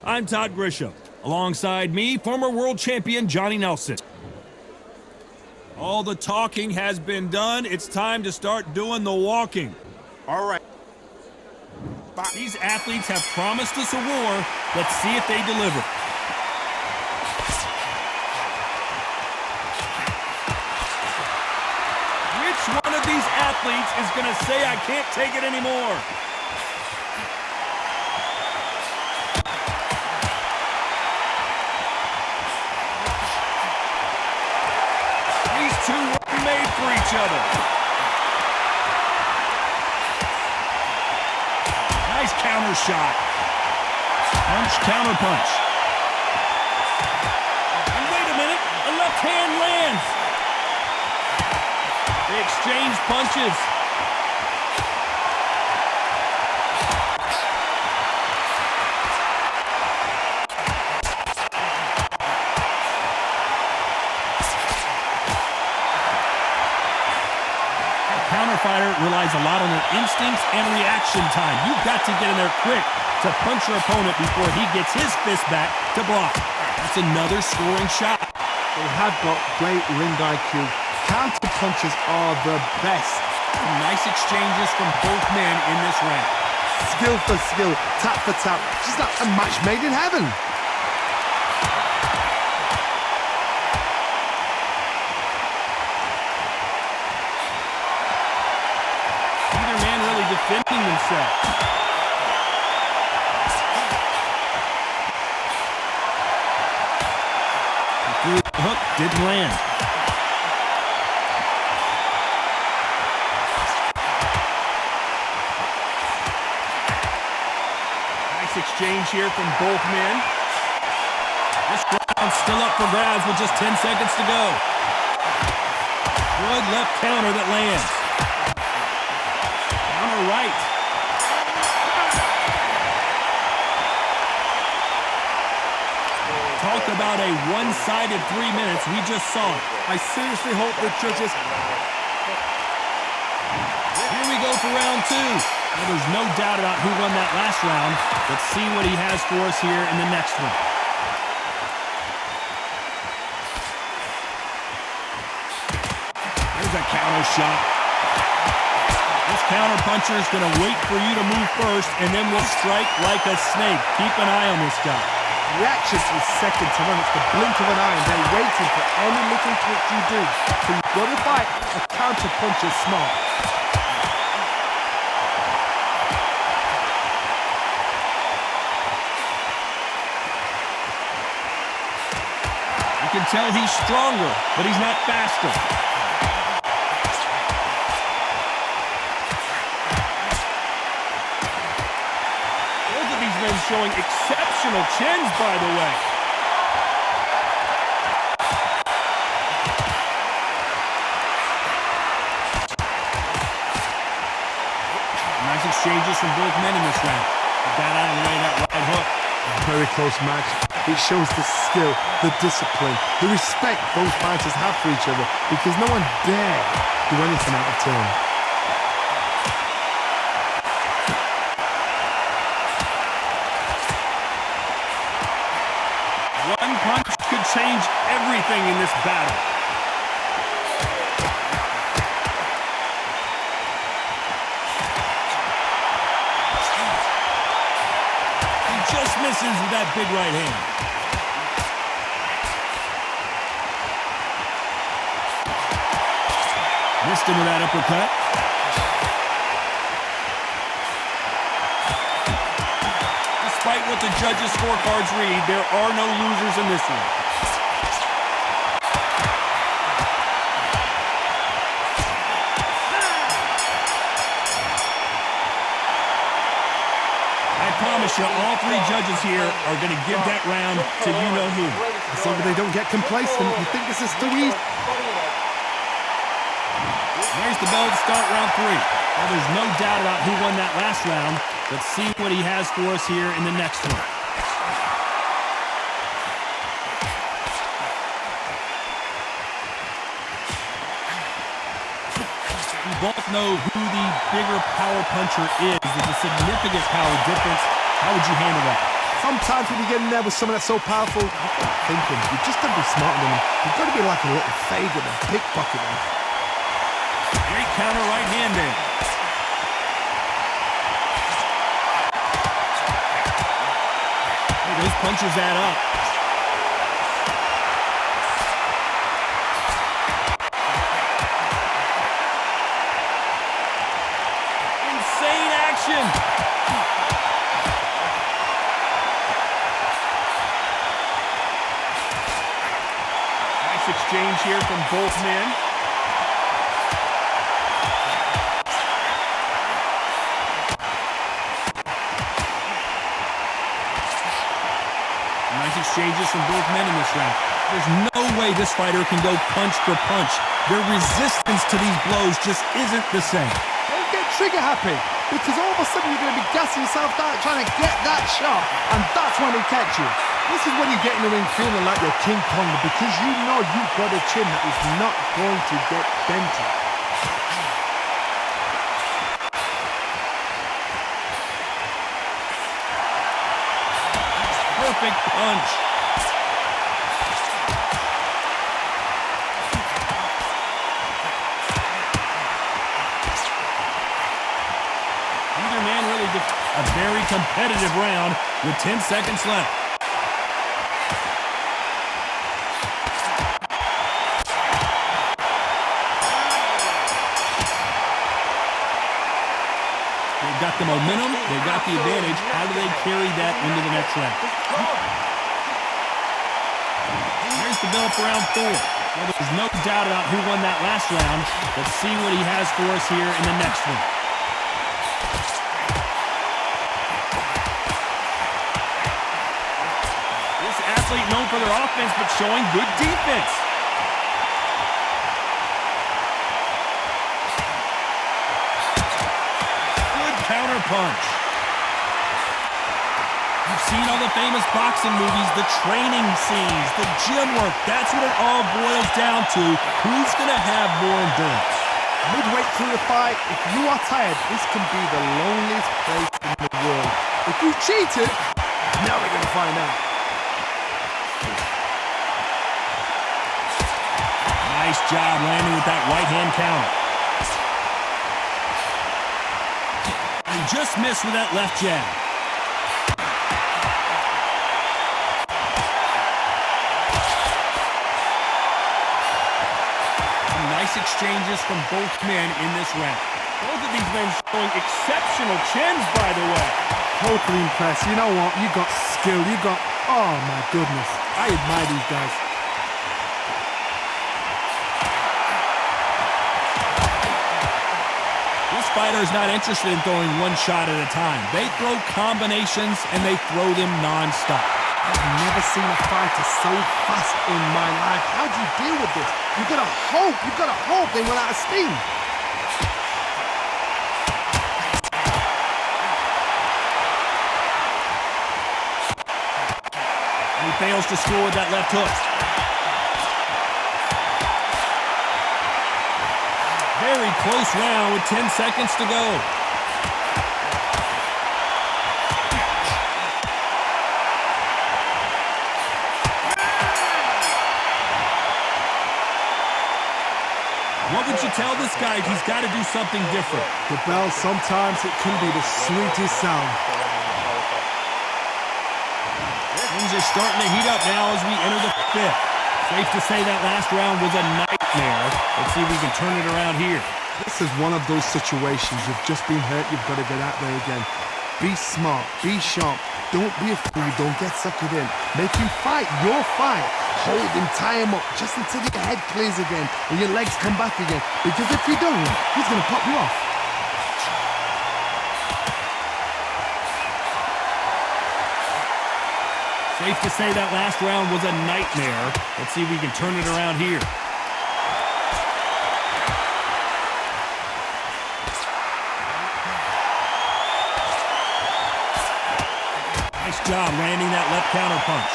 I'm Todd Grisham. Alongside me, former world champion Johnny Nelson. All the talking has been done. It's time to start doing the walking. All right. These athletes have promised us a war. Let's see if they deliver. Which one of these athletes is going to say, I can't take it anymore? These two were made for each other. Nice counter shot. Punch, counter punch. And wait a minute, a left hand lands. They exchange punches. Fighter relies a lot on their instincts and reaction time. You've got to get in there quick to punch your opponent before he gets his fist back to block. That's another scoring shot. They have got great ring IQ. Counter punches are the best. Nice exchanges from both men in this round. Skill for skill, tap for tap. Just like a match made in heaven. Defending themselves. The hook didn't land. Nice exchange here from both men. This round's still up for grabs with just 10 seconds to go. Good left counter that lands. Right. Talk about a one-sided 3 minutes. We just saw it. I seriously hope the judges... Here we go for round two. Well, there's no doubt about who won that last round. Let's see what he has for us here in the next one. There's a counter shot. This counter-puncher is going to wait for you to move first, and then will strike like a snake. Keep an eye on this guy. Reaction is second to none. It's the blink of an eye, and they're waiting for any little trick you do. So you've got to fight a counter-puncher smart. You can tell he's stronger, but he's not faster. Showing exceptional chins, by the way. Nice exchanges from both men in this round. Got out of the way of that right hook. Very close match. It shows the skill, the discipline, the respect both fighters have for each other, because no one dare do anything out of turn. Change everything in this battle. He just misses with that big right hand. Missed him with that uppercut. Despite what the judges' scorecards read, there are no losers in this one. All three judges here are going to give that round to you-know-who. So they don't get complacent. You think this is too easy? There's the bell to start round three. Well, there's no doubt about who won that last round. Let's see what he has for us here in the next one. We both know who the bigger power puncher is. There's a significant power difference. How would you handle that? Sometimes when you get in there with someone that's so powerful, you've got to think him. You've just got to be smarter than him. You've got to be like a little faggot and pickpocket him. Great counter right hand there. Those punches add up. Insane action. Nice exchange here from both men. Nice exchanges from both men in this round. There's no way this fighter can go punch for punch. Their resistance to these blows just isn't the same. Don't get trigger happy, because all of a sudden you're going to be gassing yourself out trying to get that shot, and that's when they catch you. This is when you get in the ring feeling like you're King Kong, because you know you've got a chin that is not going to get dented. Perfect punch. Either man really did a very competitive round with 10 seconds left. They've got the momentum, they've got the advantage. How do they carry that into the next round? Here's the build for round 4. Well, there's no doubt about who won that last round. Let's see what he has for us here in the next one. This athlete known for their offense, but showing good defense. Counter punch. You've seen all the famous boxing movies, the training scenes, the gym work. That's what it all boils down to. Who's going to have more endurance? Midway through the fight, if you are tired, this can be the loneliest place in the world. If you cheated, now we're going to find out. Nice job landing with that right hand counter. He just missed with that left jab. Some nice exchanges from both men in this round. Both of these men showing exceptional chins, by the way. Totally impressed. You know what? You got skill. You got... Oh, my goodness. I admire these guys. Fighter is not interested in throwing one shot at a time. They throw combinations and they throw them non-stop. I've never seen a fighter so fast in my life. How do you deal with this? You've got to hope they run out of steam. And he fails to score with that left hook. Very close round with 10 seconds to go. What would you tell this guy if he's got to do something different? The bell, sometimes it can be the sweetest sound. Things are starting to heat up now as we enter the 5th. Safe to say that last round was a nightmare. Let's see if we can turn it around here. This is one of those situations. You've just been hurt. You've got to get out there again. Be smart. Be sharp. Don't be a fool. Don't get suckered in. Make him fight your fight. Hold him, tie him up, just until your head clears again and your legs come back again. Because if you don't, he's going to pop you off. Safe to say that last round was a nightmare. Let's see if we can turn it around here. Nice job landing that left counter punch.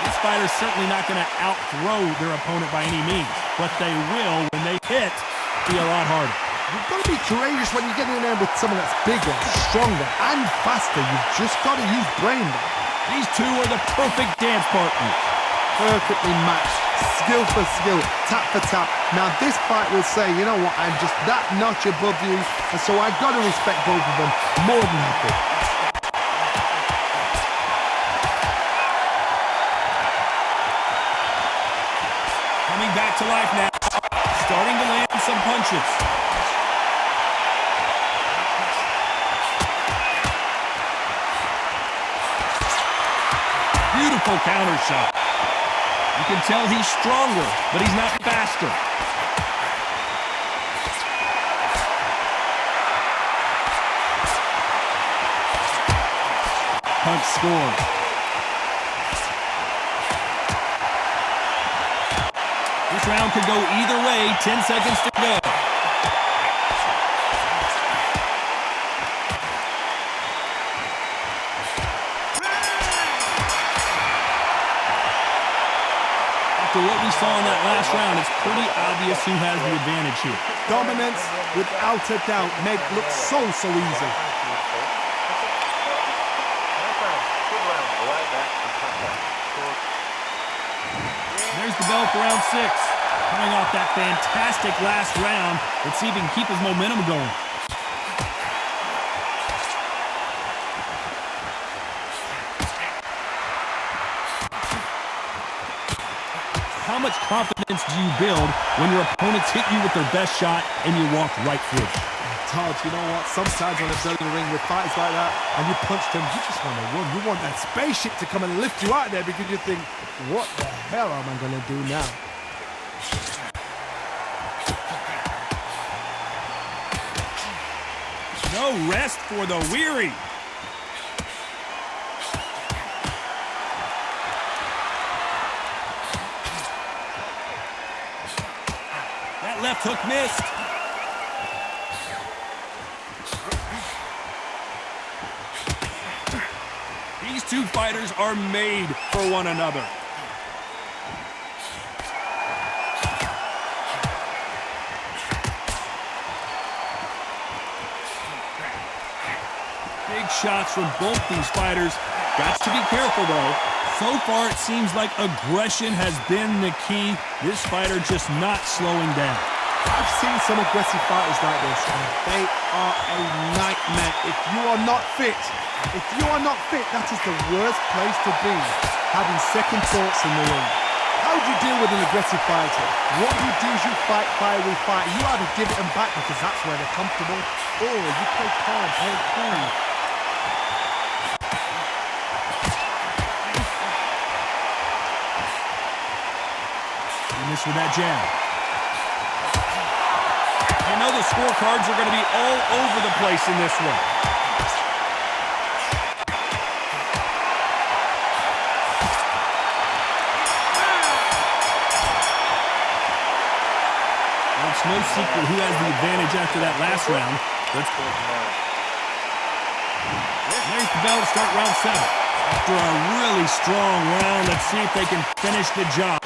This fighter's certainly not going to out-throw their opponent by any means, but they will, when they hit, be a lot harder. You've got to be courageous when you get in there with someone that's bigger, stronger, and faster. You've just got to use brain. These two are the perfect dance partners. Perfectly matched, skill for skill, tap for tap. Now this fight will say, you know what, I'm just that notch above you, and so I've got to respect both of them more than happy. Coming back to life now, starting to land some punches. Beautiful counter shot. You can tell he's stronger, but he's not faster. Punch scored. This round could go either way. 10 seconds to go. After what we saw in that last round, it's pretty obvious who has the advantage here. Dominance, without a doubt, make it look so easy. There's the bell for round 6. Coming off that fantastic last round, let's see if he can keep his momentum going. How much confidence do you build when your opponents hit you with their best shot and you walk right through it? Todd, you know what? Sometimes when they're in the ring with fights like that and you punch them, you just want to run. You want that spaceship to come and lift you out there because you think, what the hell am I going to do now? No rest for the weary. That left hook missed. These two fighters are made for one another. Big shots from both these fighters. Got to be careful, though. So far, it seems like aggression has been the key. This fighter just not slowing down. I've seen some aggressive fighters like this, and they are a nightmare. If you are not fit, that is the worst place to be, having second thoughts in the ring. How do you deal with an aggressive fighter? What you do is you fight fire with fire. You either give it them back because that's where they're comfortable, or you play calm, play cool. He missed with that jab. I know the scorecards are going to be all over the place in this one. It's no secret who has the advantage after that last round. Let's go. There's the bell to start round 7. After a really strong round, let's see if they can finish the job.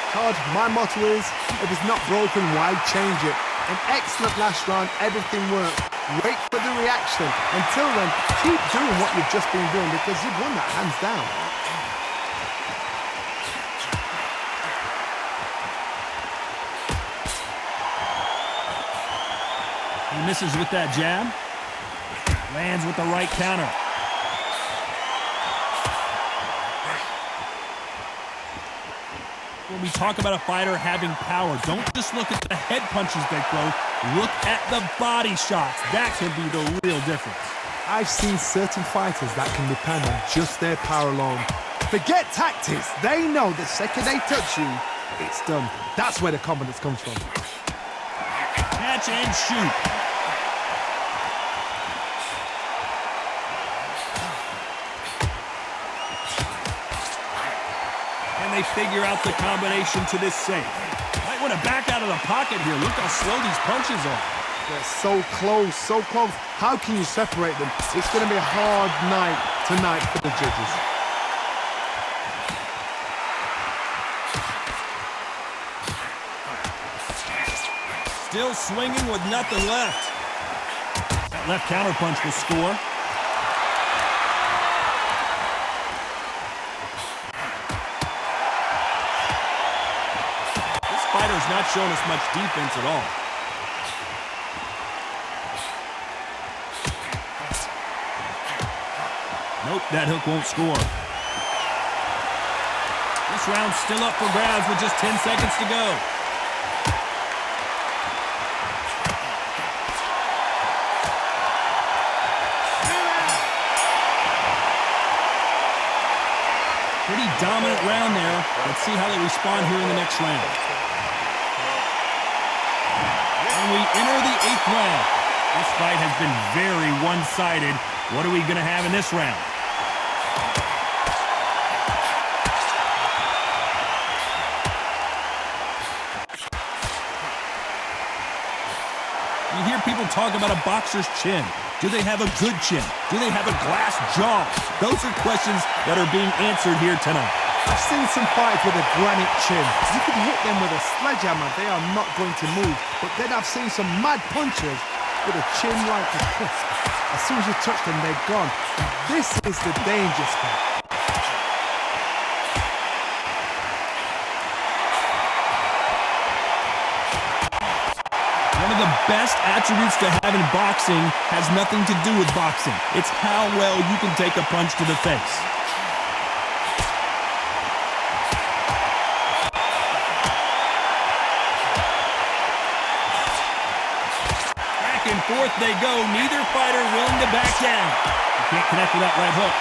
Todd, my motto is, if it's not broken, why change it? An excellent last round, everything worked. Wait for the reaction. Until then, keep doing what you've just been doing because you've won that hands down. He misses with that jab. Lands with the right counter. When we talk about a fighter having power, don't just look at the head punches they throw. Look at the body shots. That can be the real difference. I've seen certain fighters that can depend on just their power alone. Forget tactics. They know the second they touch you, it's done. That's where the confidence comes from. Catch and shoot. And they figure out the combination to this safe. Might want to back out of the pocket here. Look how slow these punches are. They're so close, so close. How can you separate them? It's going to be a hard night tonight for the judges. Still swinging with nothing left. That left counterpunch will score. This fighter's not showing us much defense at all. Nope, that hook won't score. This round's still up for grabs with just 10 seconds to go. Pretty dominant round there. Let's see how they respond here in the next round. And we enter the 8th round. This fight has been very one-sided. What are we going to have in this round? You hear people talk about a boxer's chin. Do they have a good chin? Do they have a glass jaw? Those are questions that are being answered here tonight. I've seen some fighters with a granite chin. You can hit them with a sledgehammer, they are not going to move. But then I've seen some mad punchers with a chin like a crisp. As soon as you touch them, they're gone. And this is the danger spot. One of the best attributes to have in boxing has nothing to do with boxing. It's how well you can take a punch to the face. Back and forth they go. Neither fighter willing to back down. You can't connect with that right hook.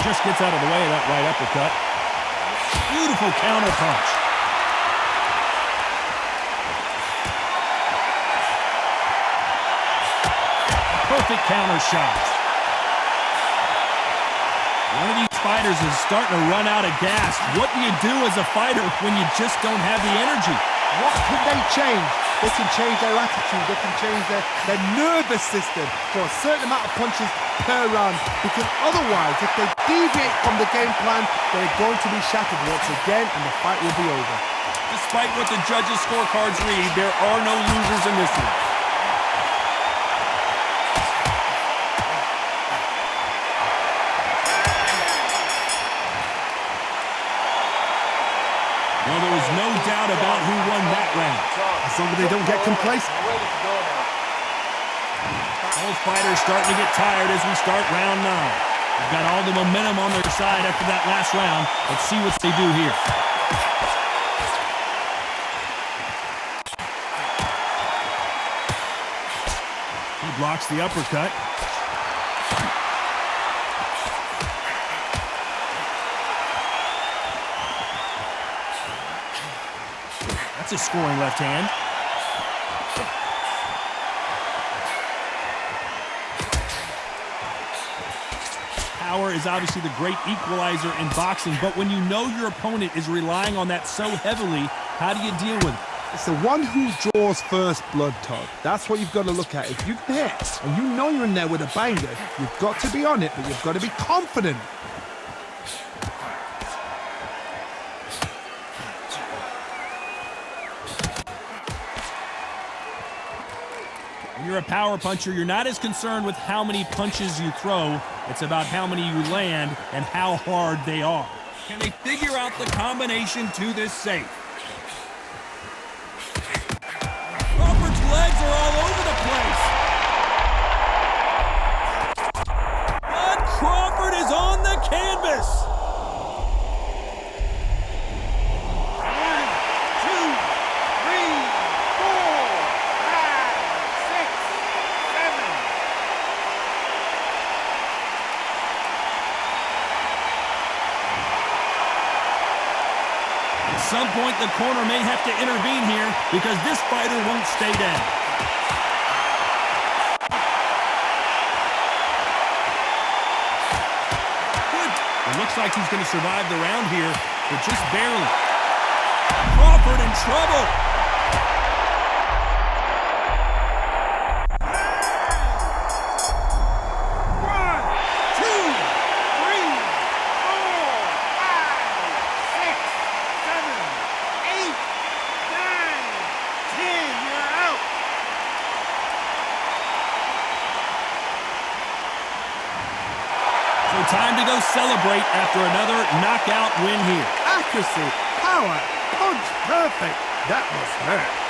Just gets out of the way of that right uppercut. Beautiful counter punch. Perfect counter shot. One of these fighters is starting to run out of gas. What do you do as a fighter when you just don't have the energy? What can they change? They can change their attitude, they can change their nervous system for a certain amount of punches per round, because otherwise, if they deviate from the game plan, they're going to be shattered once again and the fight will be over. Despite what the judges' scorecards read, there are no losers in this one. Well, there was no doubt about who won that round. As long as they don't get complacent. Both fighters starting to get tired as we start round 9. They've got all the momentum on their side after that last round. Let's see what they do here. He blocks the uppercut. That's a scoring left hand. Power is obviously the great equalizer in boxing, but when you know your opponent is relying on that so heavily, how do you deal with it? It's the one who draws first blood, Todd. That's what you've got to look at. If you hit and you know you're in there with a banger, you've got to be on it, but you've got to be confident. When you're a power puncher, you're not as concerned with how many punches you throw. It's about how many you land and how hard they are. Can they figure out the combination to this safe? Crawford's legs are all over the place. But Crawford is on the canvas. 1, 2, 3, 4, 5, 6, 7. At some point, the corner may have to intervene here because this fighter won't stay down. Good. It looks like he's going to survive the round here, but just barely. Crawford in trouble. time to go celebrate after another knockout win here. Accuracy, power, punch, perfect. That must hurt.